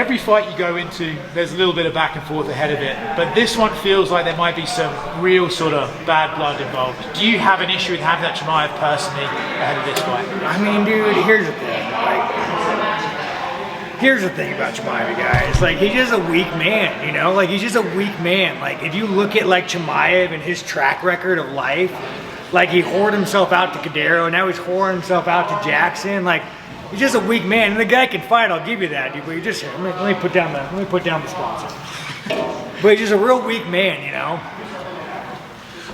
every fight you go into, there's a little bit of back and forth ahead of it, but this one feels like there might be some real sort of bad blood involved. Do you have an issue with Khamzat Chimaev personally ahead of this fight? I mean, dude, here's the thing. Here's the thing about Chimaev, guys. Like, he's just a weak man, you know? Like, he's just a weak man. Like, if you look at, like, Chimaev and his track record of life, like, he whored himself out to Cadero, now he's whoring himself out to Jackson. Like, he's just a weak man. And the guy can fight, I'll give you that, dude. But you just, let me put down the sponsor. But he's just a real weak man, you know?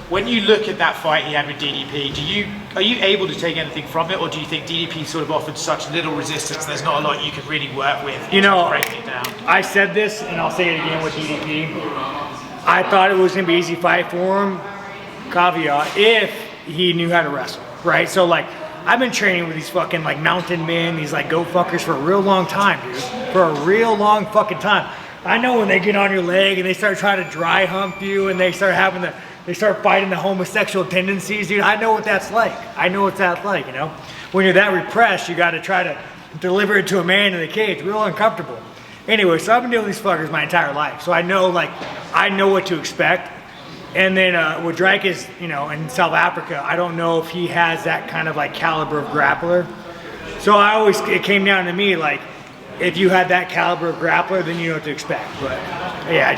When you look at that fight he had with DDP, are you able to take anything from it, or do you think DDP sort of offered such little resistance there's not a lot you can really work with? You know, breaking it down? I said this, and I'll say it again with DDP. I thought it was going to be an easy fight for him, caveat, if he knew how to wrestle, right? So, like, I've been training with these fucking, like, mountain men, these, like, go fuckers for a real long time, dude. For a real long fucking time. I know when they get on your leg and they start trying to dry hump you and they start fighting the homosexual tendencies, dude. I know what that's like. I know what that's like, you know? When you're that repressed, you got to try to deliver it to a man in the cage. Real uncomfortable. Anyway, so I've been dealing with these fuckers my entire life. So I know, like, I know what to expect. And then with Dreykus, you know, in South Africa, I don't know if he has that kind of, like, caliber of grappler. So it came down to me, like, if you had that caliber of grappler, then you know what to expect. But yeah,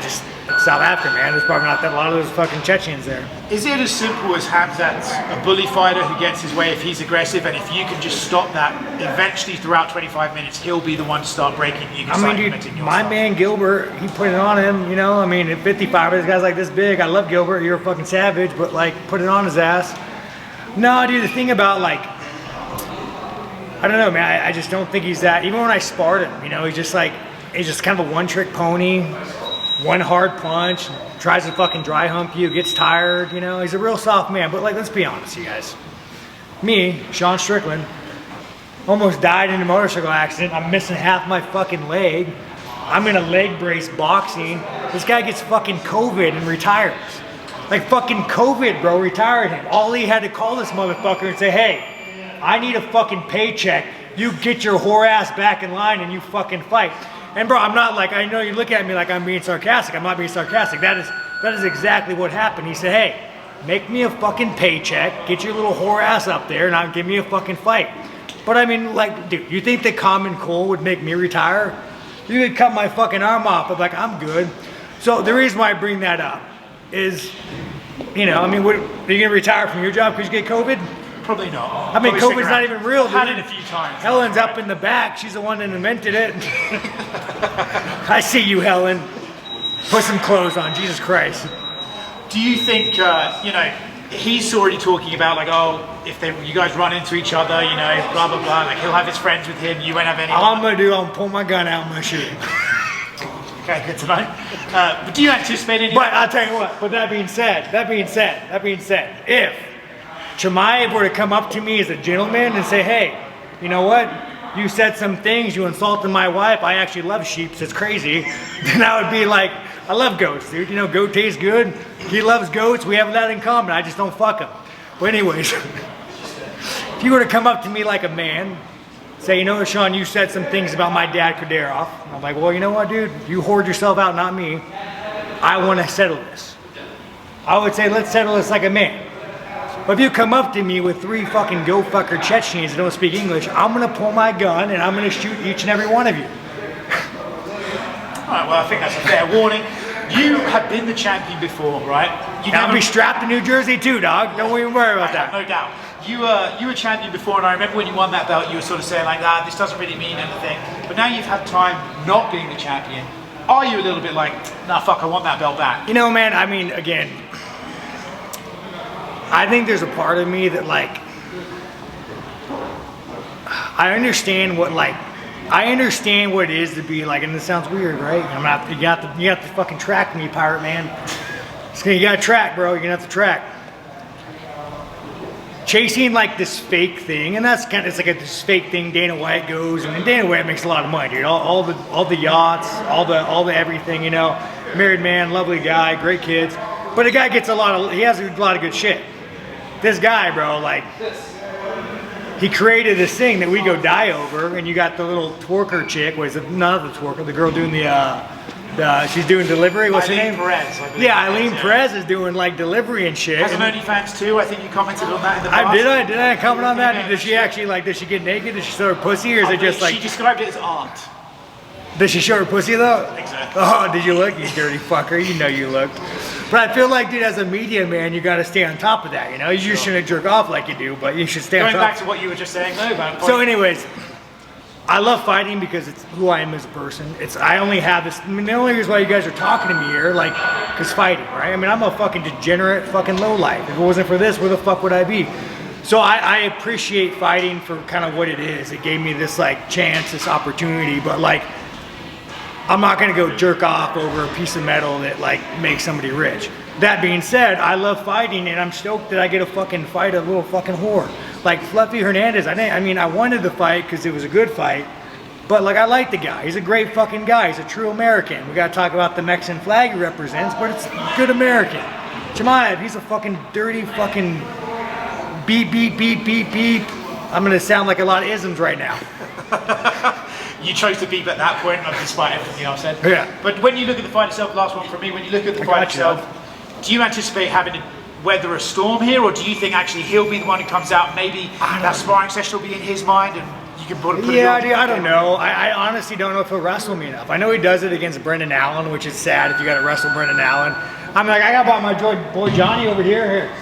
South Africa, man. There's probably not that a lot of those fucking Chechens there. Is it as simple as Khamzat's a bully fighter who gets his way if he's aggressive, and if you can just stop that, eventually throughout 25 minutes, he'll be the one to start breaking you? I mean, dude, my man Gilbert, he put it on him, you know? I mean, at 55, this guy's like this big. I love Gilbert. You're a fucking savage, but, like, put it on his ass. No, dude, the thing about, like, I don't know, man. I just don't think he's that. Even when I sparred him, you know, he's just kind of a one-trick pony, one hard punch, tries to fucking dry hump you, gets tired, you know. He's a real soft man. But, like, let's be honest, you guys. Me, Sean Strickland, almost died in a motorcycle accident. I'm missing half my fucking leg. I'm in a leg brace boxing. This guy gets fucking COVID and retires. Like, fucking COVID, bro, retired him. All he had to call this motherfucker and say, hey, I need a fucking paycheck. You get your whore ass back in line and you fucking fight. And bro, I'm not like, I know you look at me like I'm being sarcastic. I'm not being sarcastic. That is exactly what happened. He said, hey, make me a fucking paycheck, get your little whore ass up there, and I'll give me a fucking fight. But I mean, like, dude, you think the common cold would make me retire? You could cut my fucking arm off, but, like, I'm good. So the reason why I bring that up is, you know, I mean, are you gonna retire from your job because you get COVID? Probably not. I mean, COVID's not even real, dude. I've had it a few times. Helen's up in the back. She's the one that invented it. I see you, Helen. Put some clothes on, Jesus Christ. Do you think, you know, he's already talking about, like, oh, if you guys run into each other, you know, blah, blah, blah. Like, he'll have his friends with him. You won't have any. All I'm going to do, I'm pull my gun out and I'm going to shoot him. Okay, good to know. But do you anticipate any? But I'll tell you what, but that being said, if Chimaev were to come up to me as a gentleman and say, hey, you know what? You said some things, you insulted my wife, I actually love sheep, it's crazy. Then I would be like, I love goats, dude. You know, goat tastes good. He loves goats, we have that in common, I just don't fuck him. But anyways, if you were to come up to me like a man, say, you know what, Sean, you said some things about my dad, Kadyrov. I'm like, well, you know what, dude? You whored yourself out, not me. I want to settle this. I would say, let's settle this like a man. But if you come up to me with 3 fucking go-fucker Chechens that don't speak English, I'm going to pull my gun and I'm going to shoot each and every one of you. All right, well, I think that's a fair warning. You have been the champion before, right? I'll be strapped in New Jersey too, dog. Don't even worry about that. No doubt. You were champion before, and I remember when you won that belt, you were sort of saying like, this doesn't really mean anything. But now you've had time not being the champion. Are you a little bit like, nah, fuck, I want that belt back? You know, man, I mean, again, I think there's a part of me that, like, I understand what it is to be like, and this sounds weird, right? You got to fucking track me, pirate man. You got to track, bro. You're gonna have to track. Chasing like this fake thing, and that's kind of, it's like this fake thing Dana White goes, and Dana White makes a lot of money, dude. All the yachts, all the everything, you know. Married man, lovely guy, great kids, but the guy gets he has a lot of good shit. This guy, bro, like, he created this thing that we go die over, and you got the little twerker chick. Was it not the twerker? The girl doing she's doing delivery. What's her name? Perez. Yeah, Eileen Perez is doing like delivery and shit. Has an OnlyFans too. I think you commented on that in the past. Did I comment on that? Does she actually like? Does she get naked? Does she show her pussy, or is it just like? She described it as art. Does she show her pussy though? Exactly. Oh, did you look? You dirty fucker. You know you looked. But I feel like, dude, as a media man, you got to stay on top of that. You know, you shouldn't jerk off like you do, but you should stay on top. Going back to what you were just saying, though. About so, anyways, I love fighting because it's who I am as a person. I only have this. I mean, the only reason why you guys are talking to me here, like, is fighting, right? I mean, I'm a fucking degenerate, fucking lowlife. If it wasn't for this, where the fuck would I be? So I appreciate fighting for kind of what it is. It gave me this like chance, this opportunity, but like, I'm not gonna go jerk off over a piece of metal that like makes somebody rich. That being said, I love fighting, and I'm stoked that I get to fucking fight a little fucking whore. Like Fluffy Hernandez, I wanted the fight because it was a good fight, but like I like the guy. He's a great fucking guy. He's a true American. We gotta talk about the Mexican flag he represents, but it's good American. Chimaev, he's a fucking dirty fucking beep, beep, beep, beep, beep. I'm gonna sound like a lot of isms right now. You chose to beep at that point, despite everything else said. Yeah. But when you look at the fight itself, last one from me, when you look at the fight itself, do you anticipate having to weather a storm here, or do you think actually he'll be the one who comes out, maybe that sparring session will be in his mind and you can put it I don't know. I honestly don't know if he'll wrestle me enough. I know he does it against Brendan Allen, which is sad if you got to wrestle Brendan Allen. I'm like, I got my boy Johnny over here. Here,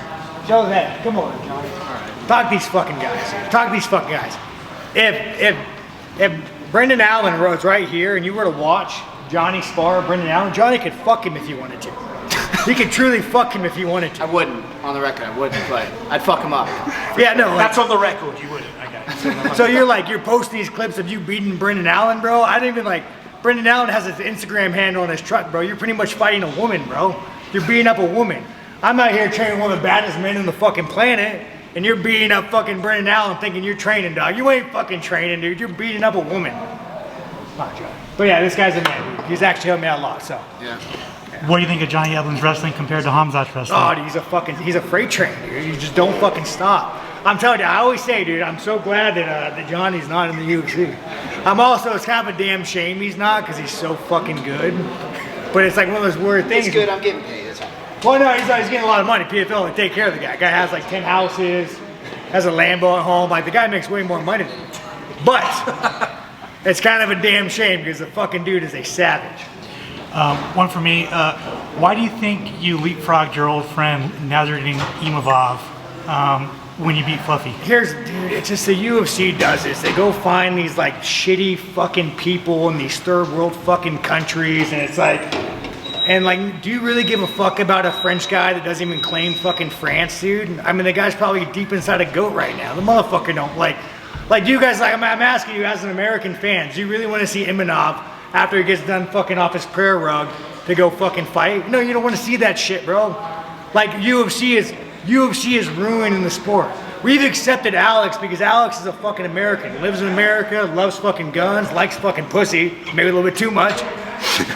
show that. Come on, Johnny. Talk to these fucking guys. Talk to these fucking guys. If Brendan Allen was right here and you were to watch Johnny spar Brendan Allen, Johnny could fuck him if he wanted to. He could truly fuck him if he wanted to. I wouldn't, on the record, I wouldn't, but I'd fuck him up. Yeah, no. Like, that's on the record, you wouldn't. Okay. So you're posting these clips of you beating Brendan Allen, bro? I didn't even like, Brendan Allen has his Instagram handle on his truck, bro. You're pretty much fighting a woman, bro. You're beating up a woman. I'm out here training one of the baddest men on the fucking planet, and you're beating up fucking Brendan Allen thinking you're training, dog. You ain't fucking training, dude. You're beating up a woman. But yeah, this guy's a man, dude. He's actually helped me out a lot, so. Yeah. What do you think of Johnny Evans wrestling compared to Khamzat's wrestling? Oh, dude, he's a freight train, dude. You just don't fucking stop. I'm telling you, I always say, dude, I'm so glad that Johnny's not in the UFC. It's kind of a damn shame he's not, because he's so fucking good. But it's like one of those weird things. He's good, I'm getting paid, that's all. Well, no, he's getting a lot of money. PFL to take care of the guy. Guy has like 10 houses, has a Lambo at home. Like, the guy makes way more money than him. But it's kind of a damn shame because the fucking dude is a savage. One for me. Why do you think you leapfrogged your old friend Nazardine Imavov when you beat Fluffy? Dude, it's just the UFC does this. They go find these like shitty fucking people in these third world fucking countries, and it's like, do you really give a fuck about a French guy that doesn't even claim fucking France, dude? I mean, the guy's probably deep inside a goat right now. The motherfucker don't like do you guys, like, I'm asking you as an American fan, do you really want to see Imanov after he gets done fucking off his prayer rug to go fucking fight? No, you don't want to see that shit, bro. Like, UFC is ruining the sport. We've accepted Alex because Alex is a fucking American. Lives in America, loves fucking guns, likes fucking pussy. Maybe a little bit too much.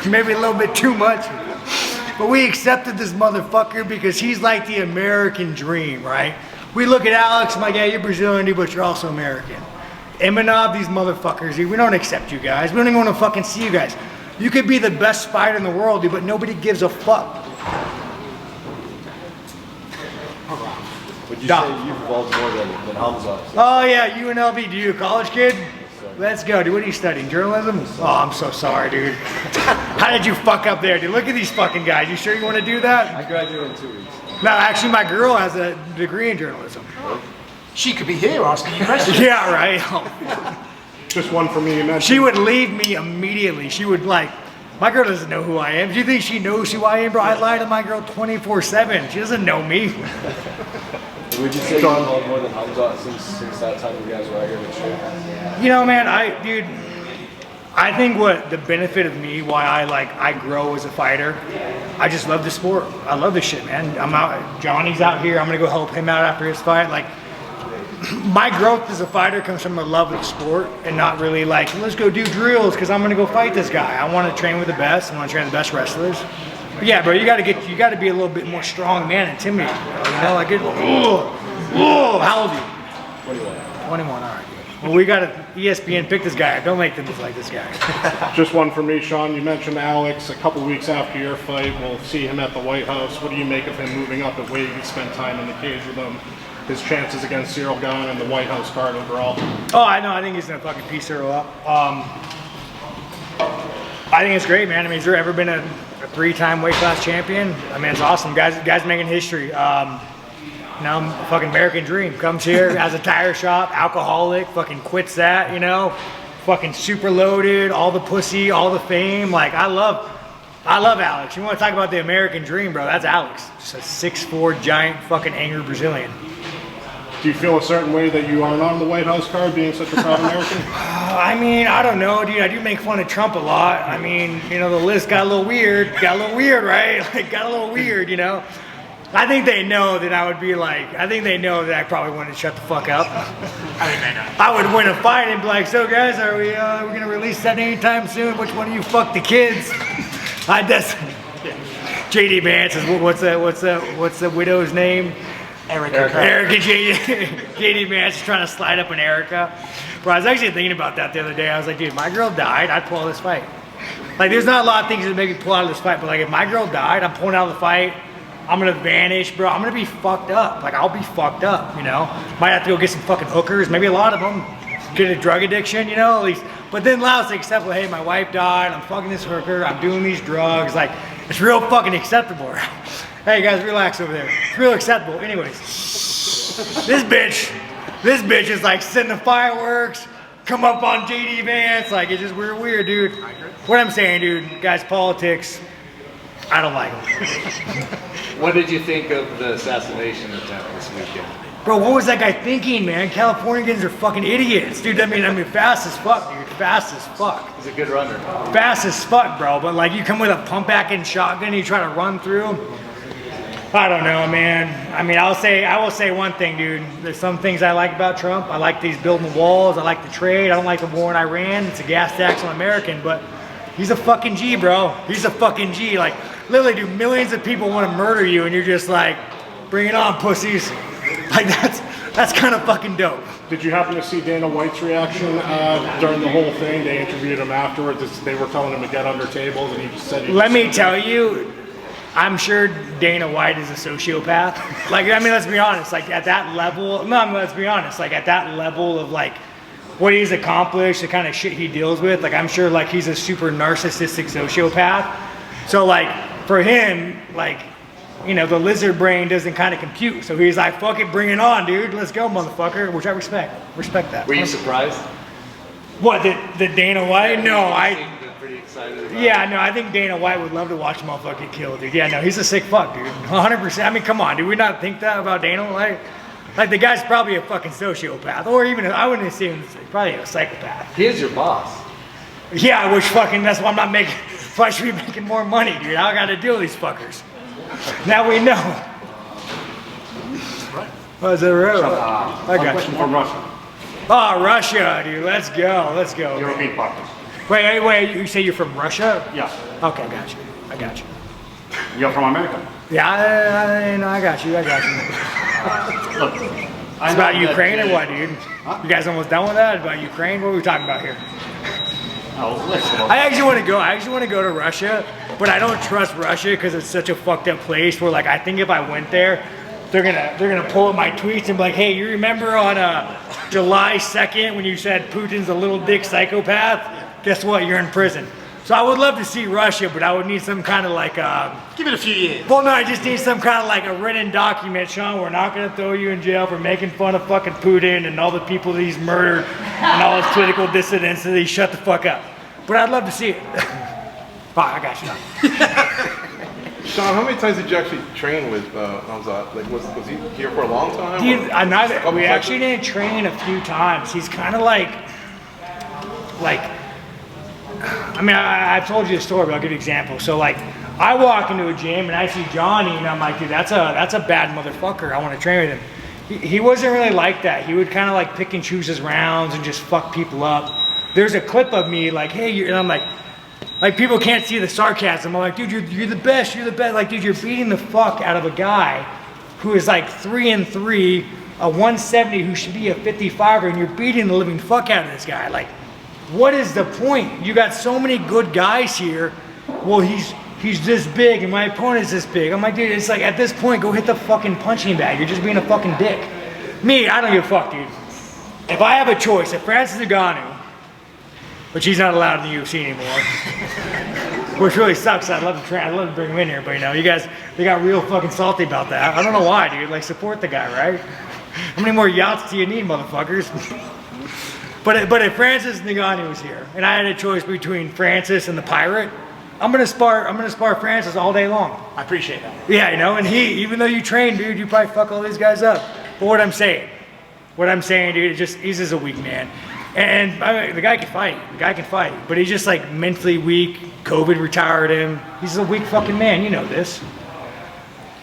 Maybe a little bit too much. But we accepted this motherfucker because he's like the American dream, right? We look at Alex, I'm like, yeah, you're Brazilian, dude, but you're also American. Imanov, these motherfuckers, dude, we don't accept you guys. We don't even want to fucking see you guys. You could be the best fighter in the world, dude, but nobody gives a fuck. Would you say you've evolved more than Khamzat? Oh yeah, UNLV, do you a college kid? Let's go, dude. What are you studying? Journalism? Oh, I'm so sorry, dude. How did you fuck up there, dude? Look at these fucking guys. You sure you want to do that? I graduate in 2 weeks. No, actually, my girl has a degree in journalism. She could be here asking you questions. Yeah, right. Just one for me, you mentioned. She would leave me immediately. She would my girl doesn't know who I am. Do you think she knows who I am, bro? I lie to my girl 24/7. She doesn't know me. Would you say you've evolved more than Khamzat since that time you guys were out here in the street? You know, man, I think what the benefit of me, why I grow as a fighter, I just love the sport. I love this shit, man. Johnny's out here. I'm gonna go help him out after his fight. Like, my growth as a fighter comes from a love of the sport and not really like, let's go do drills because I'm gonna go fight this guy. I want to train with the best. I want to train the best wrestlers. But yeah, bro, you got to be a little bit more strong, man, intimidating, bro. You know, like, how old are you? 21. 21, all right. Well, we got to ESPN pick this guy. Don't make them look like this guy. Just one for me, Sean. You mentioned Alex a couple weeks after your fight. We'll see him at the White House. What do you make of him moving up at weight? You spend time in the cage with him. His chances against Cyril Gane and the White House card overall. Oh, I know. I think he's going to fucking piece Cyril up. I think it's great, man. I mean, has there ever been a 3-time weight class champion? I mean, it's awesome. Guys making history. Now, fucking American dream. Comes here, has a tire shop, alcoholic, fucking quits that, you know? Fucking super loaded, all the pussy, all the fame. Like, I love Alex. You want to talk about the American dream, bro? That's Alex. Just a 6'4", giant, fucking angry Brazilian. Do you feel a certain way that you aren't on the White House card being such a proud American? I mean, I don't know, dude. I do make fun of Trump a lot. I mean, you know, the list got a little weird. Got a little weird, right? Like, got a little weird, you know? I think they know that I would be like, I think they know that I probably wouldn't shut the fuck up. I think they know. I would win a fight and be like, so guys, are we we're gonna release that anytime soon? Which one of you fuck the kids? I just, JD Vance is, what's the widow's name? Erica. JD Vance is trying to slide up on Erica. Bro, I was actually thinking about that the other day. I was like, dude, my girl died, I'd pull out this fight. Like, there's not a lot of things that make me pull out of this fight, but like, if my girl died, I'm pulling out of the fight. I'm gonna vanish, bro. I'm gonna be fucked up. Like, I'll be fucked up, you know? Might have to go get some fucking hookers, maybe a lot of them. Get a drug addiction, you know, at least. But then allow us to accept, well, hey, my wife died, I'm fucking this hooker, I'm doing these drugs. Like, it's real fucking acceptable. Hey, guys, relax over there. It's real acceptable. Anyways, this bitch is like sending the fireworks, come up on JD Vance. Like, it's just weird, dude. What I'm saying, dude, guys, politics, I don't like them. What did you think of the assassination attempt this weekend? Bro, what was that guy thinking, man? Californians are fucking idiots. Dude, I mean, fast as fuck, dude. Fast as fuck. He's a good runner. Fast as fuck, bro. But like, you come with a pump action shotgun and you try to run through. I don't know, man. I mean, I will say one thing, dude. There's some things I like about Trump. I like these building walls. I like the trade. I don't like the war in Iran. It's a gas tax on American, but he's a fucking G, bro. He's a fucking G. Like, literally, dude, millions of people want to murder you, and you're just like, bring it on, pussies. Like, that's kind of fucking dope. Did you happen to see Dana White's reaction during the whole thing? They interviewed him afterwards. They were telling him to get under tables, and he just said... Let me tell you, I'm sure Dana White is a sociopath. Like, I mean, let's be honest. Like, at that level... No, let's be honest. Like, at that level of, like, what he's accomplished, the kind of shit he deals with, like, I'm sure, like, he's a super narcissistic sociopath. So, like, for him, like... You know, the lizard brain doesn't kind of compute. So he's like, fuck it, bring it on, dude. Let's go, motherfucker. Which I respect. Respect that. Were you surprised? What, the Dana White? No, You seemed pretty excited about it. Yeah, no, I think Dana White would love to watch a motherfucker get killed, dude. Yeah, no, he's a sick fuck, dude. 100%. I mean, come on, do we not think that about Dana White? Like, the guy's probably a fucking sociopath. Or even, I wouldn't assume, probably a psychopath. He is your boss. Yeah, which fucking, that's why I'm not making, why should we be making more money, dude? I gotta deal with these fuckers. Now we know. Oh, is that right? I got Question you. from Russia. Oh, Russia, dude. Let's go. Let's go. European partners. Wait. You say you're from Russia? Yeah. Okay, I got you. You're from America. Yeah, I got you. Look, It's about Ukraine or what, dude? You guys almost done with that? About Ukraine? What are we talking about here? I actually want to go to Russia, but I don't trust Russia because it's such a fucked up place where, like, I think if I went there, they're gonna pull up my tweets and be like, hey, you remember on July 2nd when you said Putin's a little dick psychopath? Guess what? You're in prison. So I would love to see Russia, but I would need some kind of like Give it a few years. well, no, I just need some kind of like a written document. Sean, we're not going to throw you in jail for making fun of fucking Putin and all the people that he's murdered and all his political dissidents, and he shut the fuck up. But I'd love to see it. Fine, I got you. Sean, how many times did you actually train with Khamzat? Like, was he here for a long time? We actually didn't train a few times. He's kind of like, I mean, I've told you the story, but I'll give you an example. So, like, I walk into a gym and I see Johnny, and I'm like, dude, that's a bad motherfucker. I want to train with him. He wasn't really like that. He would kind of like pick and choose his rounds and just fuck people up. There's a clip of me like, hey, and I'm like people can't see the sarcasm. I'm like, dude, you're the best. You're the best. Like, dude, you're beating the fuck out of a guy who is like 3-3, a 170 who should be a 55er, and you're beating the living fuck out of this guy. Like, what is the point? You got so many good guys here. Well, he's this big, and my opponent's this big. I'm like, dude, it's like, at this point, go hit the fucking punching bag. You're just being a fucking dick. Me, I don't give a fuck, dude. If I have a choice, if Francis Ngannou, which he's not allowed in the UFC anymore, which really sucks. I'd love to bring him in here, but you know, you guys, they got real fucking salty about that. I don't know why, dude. Like, support the guy, right? How many more yachts do you need, motherfuckers? But if Francis Ngannou was here, and I had a choice between Francis and the Pirate, I'm gonna spar Francis all day long. I appreciate that. Yeah, you know, and even though you train, dude, you probably fuck all these guys up. But what I'm saying, dude, he's just a weak man. And I mean, the guy can fight. But he's just like mentally weak. COVID retired him. He's a weak fucking man. You know this.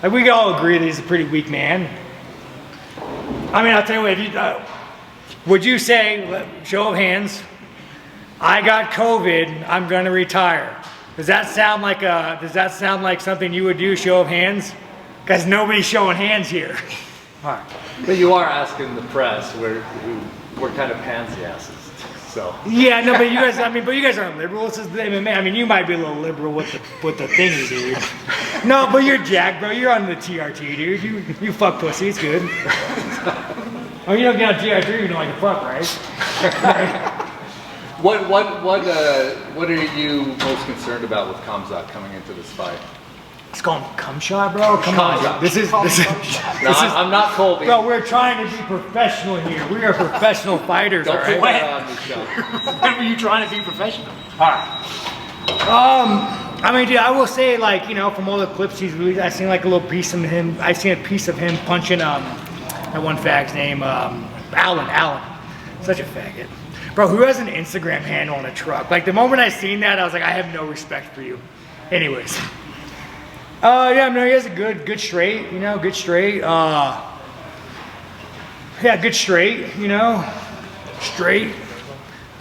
Like, we all agree that he's a pretty weak man. I mean, I'll tell you what. Would you say, show of hands, I got COVID, I'm gonna retire? Does that sound like something you would do? Show of hands? Because nobody's showing hands here. All right. But you are asking the press we're kind of pansy asses. So yeah, no, but you guys aren't liberal. This is the MMA. I mean, you might be a little liberal with the thingy, dude. No, but you're jacked, bro. You're on the TRT, dude. You fuck pussy. It's good. Oh, you don't get on TRT, you know like a fuck, right? What are you most concerned about with Khamzat coming into this fight? Let's call him cum shot, bro. Come on, dude. This is. I'm not Colby. Bro, we're trying to be professional here. We are professional fighters, Don't all put right? that on me, Sean. When were you trying to be professional? All right. I mean, dude, I will say, like, you know, from all the clips he's released, I seen like a little piece of him. I seen a piece of him punching that one fag's name, Alan. Such a faggot, bro. Who has an Instagram handle on a truck? Like, the moment I seen that, I was like, I have no respect for you. Anyways. Yeah, no, he has a good straight, you know, good straight. Yeah, good straight, you know, straight.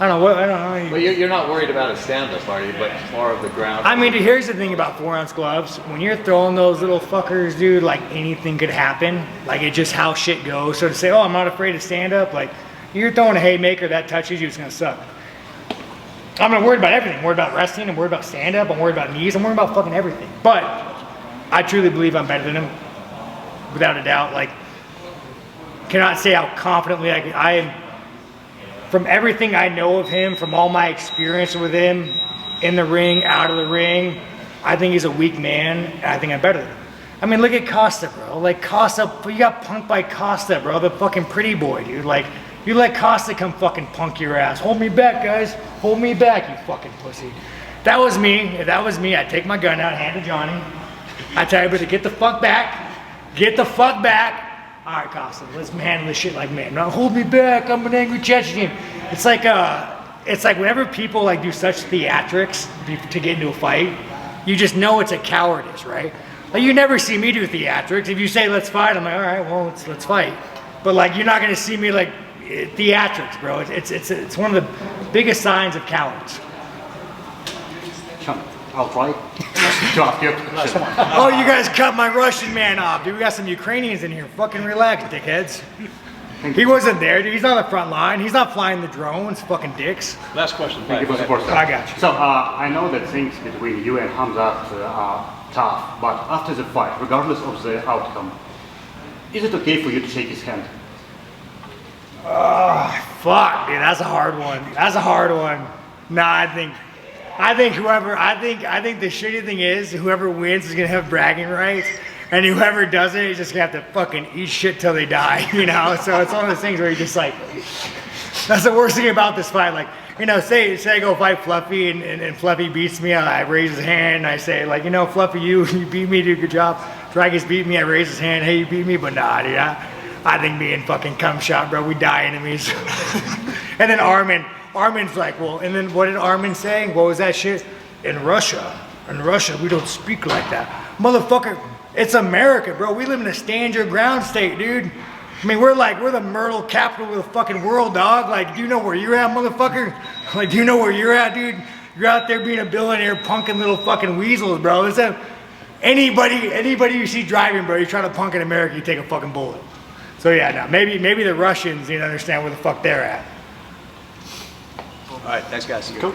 I don't know. But you're not worried about a stand-up, are you? But more of the ground. I mean, dude, here's the thing about 4-ounce gloves. When you're throwing those little fuckers, dude, like, anything could happen. Like, it's just how shit goes. So to say, oh, I'm not afraid of stand-up, like, you're throwing a haymaker that touches you, it's gonna suck. I'm not worried about everything. I'm worried about wrestling. I'm worried about stand-up. I'm worried about knees. I'm worried about fucking everything. But I truly believe I'm better than him, without a doubt. Like, cannot say how confidently I am. From everything I know of him, from all my experience with him, in the ring, out of the ring, I think he's a weak man, and I think I'm better than him. I mean, look at Costa, bro. Like, Costa, you got punked by Costa, bro, the fucking pretty boy, dude. Like, you let Costa come fucking punk your ass. Hold me back, guys. Hold me back, you fucking pussy. That was me. If that was me, I'd take my gun out, hand to Johnny. I tell you, but to get the fuck back. Get the fuck back. All right, Costa, let's handle this shit like man. Now hold me back. I'm an angry Chechen. It's like whenever people like do such theatrics to get into a fight, you just know it's a cowardice, right? Like, you never see me do theatrics. If you say let's fight, I'm like, all right, well let's fight. But like, you're not gonna see me like theatrics, bro. It's one of the biggest signs of cowards. I'll try. Oh, you guys cut my Russian man off, dude. We got some Ukrainians in here. Fucking relax, dickheads. He wasn't there, dude. He's on the front line. He's not flying the drones, fucking dicks. Last question. Thank you for support, sir. I got you. So, I know that things between you and Khamzat are tough, but after the fight, regardless of the outcome, is it okay for you to shake his hand? Fuck, dude. That's a hard one. That's a hard one. Nah, I think the shitty thing is whoever wins is gonna have bragging rights, and whoever doesn't is just gonna have to fucking eat shit till they die, you know? So it's one of those things where you're just like, that's the worst thing about this fight. Like, you know, say I go fight Fluffy and Fluffy beats me, I raise his hand and I say, like, you know, Fluffy, you beat me, dude, good job. Dragons beat me, I raise his hand, hey, you beat me, but nah, dude, I think me and fucking cum shot, bro, we die enemies. And then Armin's like, well, and then what did Armin say? What was that shit? In Russia, we don't speak like that. Motherfucker, it's America, bro. We live in a stand your ground state, dude. I mean, we're the Myrtle capital of the fucking world, dog. Like, do you know where you're at, motherfucker? Like, do you know where you're at, dude? You're out there being a billionaire punking little fucking weasels, bro. anybody you see driving, bro, you're trying to punk in America, you take a fucking bullet. So yeah, no, maybe the Russians, understand where the fuck they're at. All right, thanks guys. Cool.